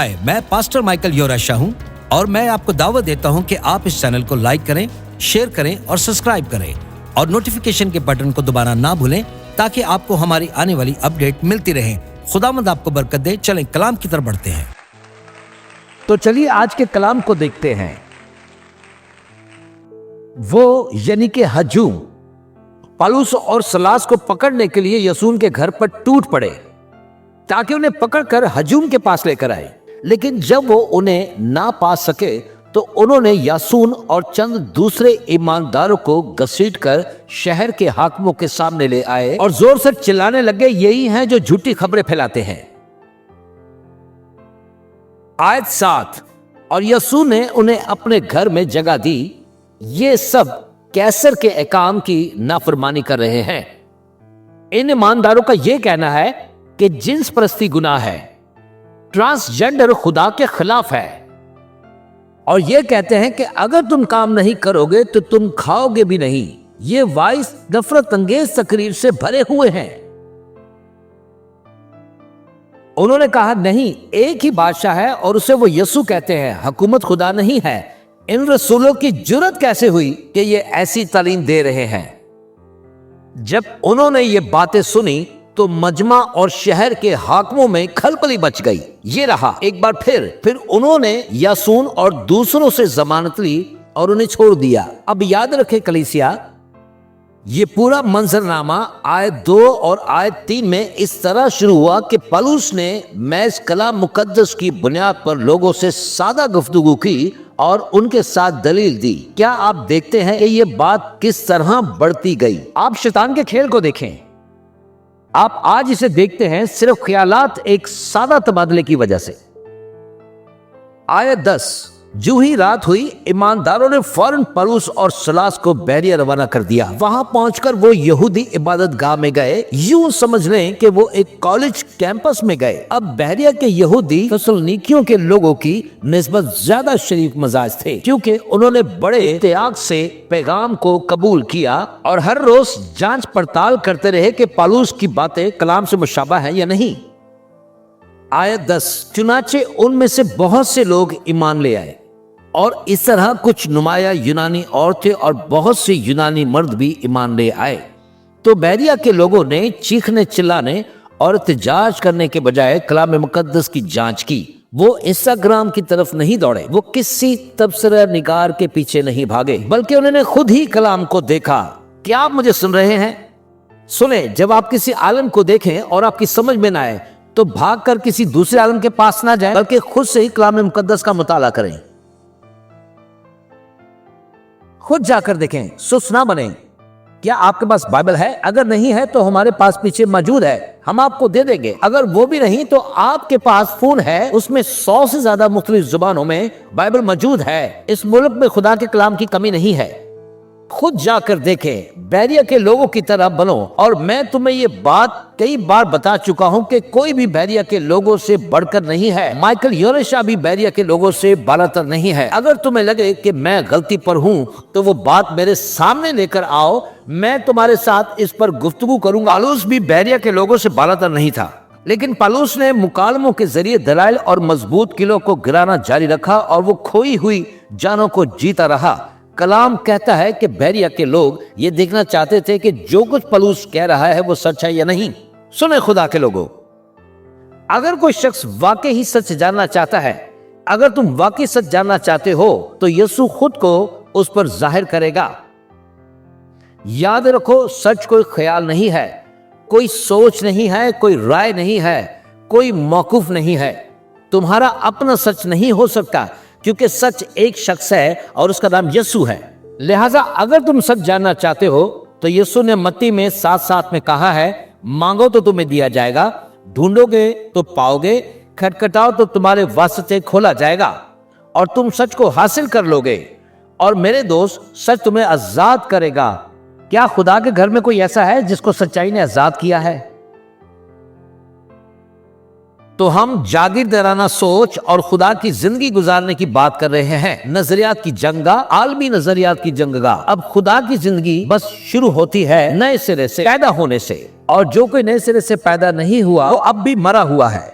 हाय, मैं pastor Michael योराशा हूँ और मैं आपको दावत देता हूँ कि आप इस चैनल को लाइक करें, शेयर करें और सब्सक्राइब करें और नोटिफिकेशन के बटन को दबाना ना भूलें ताकि आपको हमारी आने वाली अपडेट मिलती रहे। खुदावंद आपको बरकत दे। चलें कलाम की तरफ बढ़ते हैं। तो चलिए आज के कलाम को देखते हैं। वो यानी कि हजूम पौलुस और सलास को पकड़ने के लिए यासून के घर पर टूट पड़े ताकि उन्हें पकड़कर हजूम के पास लेकर आए। लेकिन जब वो उन्हें ना पा सके तो उन्होंने यासून और चंद दूसरे ईमानदारों को घसीटकर शहर के हाकिमों के सामने ले आए और जोर से चिल्लाने लगे, यही हैं जो झूठी खबरें फैलाते हैं। आयत 7, और यासून ने उन्हें अपने घर में जगह दी। ये सब कैसर के अहकाम की नाफरमानी कर रहे हैं। इन ईमानदारों का यह कहना है कि जिन्स परस्ती गुनाह है, ट्रांसजेंडर खुदा के खिलाफ है, और ये कहते हैं कि अगर तुम काम नहीं करोगे तो तुम खाओगे भी नहीं। ये वाइस नफरत अंगेज तकरीर से भरे हुए हैं। उन्होंने कहा, नहीं, एक ही बादशाह है और उसे वो यीशु कहते हैं, हुकूमत खुदा नहीं है। इन रसूलों की जुर्रत कैसे हुई कि ये ऐसी तालीम दे रहे हैं। जब उन्होंने ये बातें सुनी तो मजमा और शहर के हाकिमों में खलबली मच गई। ये रहा एक बार फिर उन्होंने यासून और दूसरों से जमानत ली और उन्हें छोड़ दिया। अब याद रखें कलीसिया, ये पूरा मंजरनामा आयत 2 और आयत 3 में इस तरह शुरू हुआ कि पौलुस ने महज कलाम मुकद्दस की बुनियाद पर लोगों से सादा गुफ्तगू की और उनके साथ दलील दी। क्या आप देखते हैं कि ये बात किस तरह बढ़ती गई। आप शैतान के खेल को देखें। आप आज इसे देखते हैं सिर्फ ख्यालात एक सादा तबादले की वजह से। आयत 10, जो ही रात हुई ईमानदारों ने फौरन पौलुस और सलास को बैरिया रवाना कर दिया। वहां पहुंचकर वो यहूदी इबादत गाह में गए। यूं समझ लें कि वो एक कॉलेज कैंपस में गए। अब बैरिया के यहूदी थेसलोनिकियों के लोगों की निस्बत ज्यादा शरीफ मजाज थे, क्योंकि उन्होंने बड़े त्याग से पैगाम को कबूल किया और हर रोज जांच पड़ताल करते रहे कि पौलुस की बातें कलाम से मुशाबा है या नहीं। आयत 10, चुनाचे उनमें से बहुत से लोग ईमान ले आए और इस तरह कुछ नुमाया यूनानी औरतें और बहुत से यूनानी मर्द भी ईमान ले आए। तो बैरिया के लोगों ने चीखने चिल्लाने और एहतजाज करने के बजाय कलाम मुकद्दस की जांच की। वो इंस्टाग्राम की तरफ नहीं दौड़े, वो किसी तबसरा निगार के पीछे नहीं भागे, बल्कि उन्होंने खुद ही कलाम को देखा। क्या आप मुझे सुन रहे हैं? सुने, जब आप किसी आलम को देखें और आपकी समझ में ना आए तो भागकर किसी दूसरे आलम के पास ना जाए, बल्कि खुद से ही कलाम मुकद्दस का मुताला करें। खुद जाकर देखें, सुस्त ना बने। क्या आपके पास बाइबल है? अगर नहीं है तो हमारे पास पीछे मौजूद है, हम आपको दे देंगे। अगर वो भी नहीं तो आपके पास फोन है, उसमें 100 से ज्यादा मुख्तलिफ जुबानों में बाइबल मौजूद है। इस मुल्क में खुदा के कलाम की कमी नहीं है। खुद जाकर देखें, बैरिया के लोगों की तरह बनो। और मैं तुम्हें ये बात कई बार बता चुका हूं कि कोई भी बैरिया के लोगों से बढ़कर नहीं है। माइकल योराशा भी बैरिया के लोगों से बालातर नहीं है। अगर तुम्हें लगे कि मैं गलती पर हूं तो वो बात मेरे सामने लेकर आओ, मैं तुम्हारे साथ इस पर गुफ्तगू करूंगा। पौलुस भी बैरिया के लोगों से बालातर नहीं था, लेकिन पौलुस ने मुकालमों के जरिए दलाइल और मजबूत किलों को गिराना जारी रखा और वो खोई हुई जानों को जीता रहा। कलाम कहता है कि बैरिया के लोग ये देखना चाहते थे कि जो कुछ पौलुस कह रहा है वो सच है या नहीं। सुने खुदा के लोगों, अगर कोई शख्स वाकई ही सच जानना चाहता है, अगर तुम वाकई सच जानना चाहते हो तो यीशु खुद को उस पर जाहिर करेगा। याद रखो, सच कोई ख्याल नहीं है, कोई सोच नहीं है, कोई राय नहीं है, कोई मौकूफ नहीं है। तुम्हारा अपना सच नहीं हो सकता, क्योंकि सच एक शख्स है और उसका नाम यीशु है। लिहाजा अगर तुम सच जानना चाहते हो तो यीशु ने मत्ती में 7:7 में कहा है, मांगो तो तुम्हें दिया जाएगा, ढूंढोगे तो पाओगे, खटखटाओ तो तुम्हारे वास्ते खोला जाएगा और तुम सच को हासिल कर लोगे। और मेरे दोस्त, सच तुम्हें आजाद करेगा। क्या खुदा के घर में कोई ऐसा है जिसको सच्चाई ने आजाद किया है? तो हम जागीरदाराना सोच और खुदा की जिंदगी गुजारने की बात कर रहे हैं। नजरियात की जंगा, आलमी नजरियात की जंगा। अब खुदा की जिंदगी बस शुरू होती है नए सिरे से, पैदा होने से, और जो कोई नए सिरे से पैदा नहीं हुआ वो अब भी मरा हुआ है।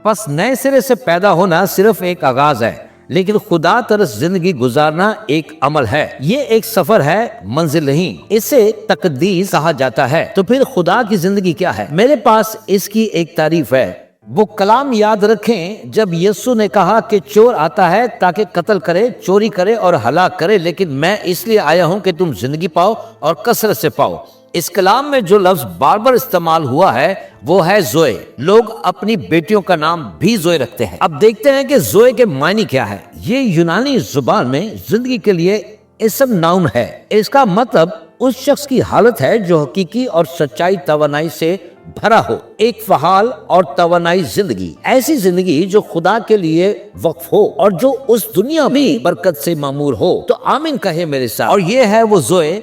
बस नए सिरे से पैदा होना सिर्फ एक आगाज है, लेकिन खुदा तरस जिंदगी गुजारना एक अमल है। ये एक सफर है, मंजिल नहीं। इसे तकदीस कहा जाता है। तो फिर खुदा की जिंदगी क्या है? मेरे पास इसकी एक तारीफ है। वो कलाम याद रखें जब यीशु ने कहा कि चोर आता है ताकि कत्ल करे, चोरी करे और हलाक करे, लेकिन मैं इसलिए आया हूं कि तुम जिंदगी पाओ और कसरत से पाओ। इस कलाम में जो लफ्ज बार बार इस्तेमाल हुआ है वो है जोए। लोग अपनी बेटियों का नाम भी जोए रखते हैं। अब देखते हैं कि जोए के मायने क्या है। ये यूनानी जुबान में जिंदगी के लिए इसम नाउन है। इसका मतलब उस शख्स की हालत है जो हकीकी और सच्चाई तवानाई से भरा हो, एक फहाल और तवानाई जिंदगी, ऐसी जिंदगी जो खुदा के लिए वक्फ हो और जो उस दुनिया में बरकत से मामूर हो। तो आमीन कहे मेरे साथ। और ये है वो जोए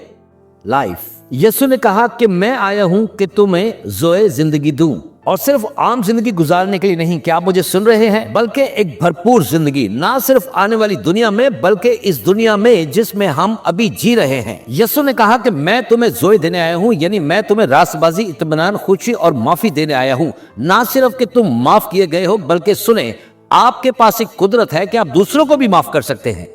लाइफ। यीशु ने कहा कि मैं आया हूं कि तुम्हें जोए जिंदगी दूं, और सिर्फ आम जिंदगी गुजारने के लिए नहीं। क्या आप मुझे सुन रहे हैं? बल्कि एक भरपूर जिंदगी, ना सिर्फ आने वाली दुनिया में बल्कि इस दुनिया में जिसमें हम अभी जी रहे हैं। यीशु ने कहा कि मैं तुम्हें जोए देने आया हूं, यानी मैं तुम्हें रास्तबाजी, इत्मीनान, खुशी और माफी देने आया हूं। ना सिर्फ कि तुम माफ किए गए हो, बल्कि सुने, आपके पास एक कुदरत है कि आप दूसरों को भी माफ कर सकते हैं।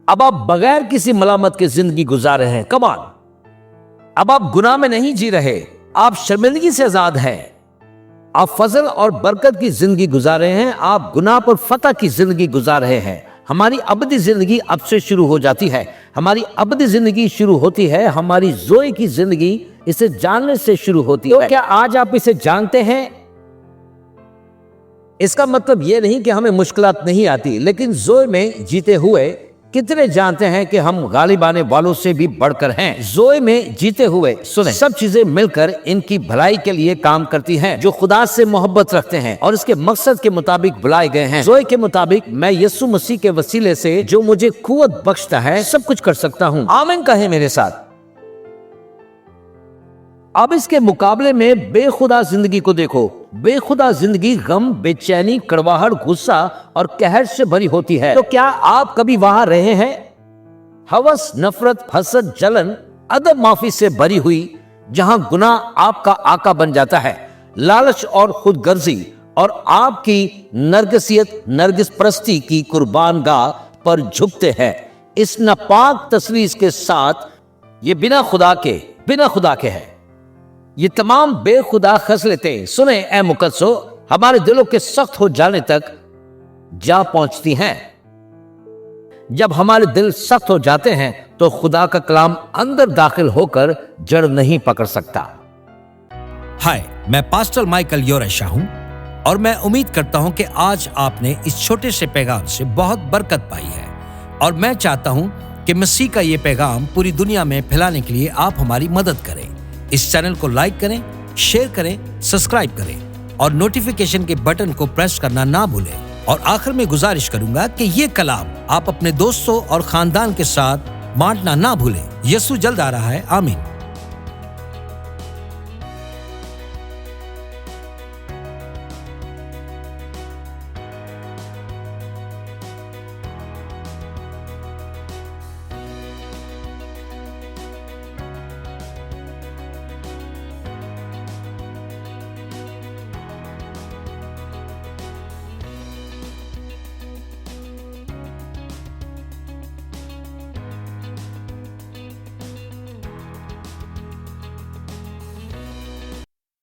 अब आप बगैर किसी मलामत के जिंदगी गुजार रहे हैं। Come on. अब आप गुनाह में नहीं जी रहे, आप शर्मिंदगी से आजाद हैं। आप फजल और बरकत की जिंदगी गुजार रहे हैं, आप गुनाह पर फतह की जिंदगी गुजार रहे हैं। हमारी अबदी जिंदगी अब से शुरू हो जाती है। हमारी अबदी जिंदगी शुरू होती है, हमारी जोए की जिंदगी इसे जानने से शुरू होती है। तो क्या आज आप इसे जानते हैं? इसका मतलब यह नहीं कि हमें मुश्किलात नहीं आती, लेकिन जोए में जीते हुए कितने जानते हैं कि हम गालिब आने वालों से भी बढ़कर हैं। जोए में जीते हुए सुने, सब चीजें मिलकर इनकी भलाई के लिए काम करती हैं जो खुदा से मोहब्बत रखते हैं और इसके मकसद के मुताबिक बुलाए गए हैं। जोए के मुताबिक मैं यीशु मसीह के वसीले से जो मुझे कुव्वत बख्शता है सब कुछ कर सकता हूँ। आमीन कहे मेरे साथ। अब इसके मुकाबले में बेखुदा जिंदगी को देखो। बेखुदा जिंदगी गम, बेचैनी, कड़वाहट, गुस्सा और कहर से भरी होती है। तो क्या आप कभी वहां रहे हैं? हवस, नफरत, हसद, जलन, अदब माफी से भरी हुई, जहां गुनाह आपका आका बन जाता है, लालच और खुदगर्जी और आपकी नरगिसियत, नरगिस परस्ती की कुर्बान गाह पर झुकते हैं। इस नापाक तस्वीर के साथ ये बिना खुदा के है। ये तमाम बेखुदा खसलतें, सुने ए मुकद्दसो, हमारे दिलों के सख्त हो जाने तक जा पहुंचती हैं। जब हमारे दिल सख्त हो जाते हैं तो खुदा का कलाम अंदर दाखिल होकर जड़ नहीं पकड़ सकता। हाय, मैं पास्टर माइकल योरेशा हूं और मैं उम्मीद करता हूं कि आज आपने इस छोटे से पैगाम से बहुत बरकत पाई है, और मैं चाहता हूं कि मसीह का ये पैगाम पूरी दुनिया में फैलाने के लिए आप हमारी मदद करें। इस चैनल को लाइक करें, शेयर करें, सब्सक्राइब करें और नोटिफिकेशन के बटन को प्रेस करना ना भूलें। और आखिर में गुजारिश करूंगा कि ये कलाम आप अपने दोस्तों और खानदान के साथ बांटना ना भूलें। यीशु जल्द आ रहा है। आमीन।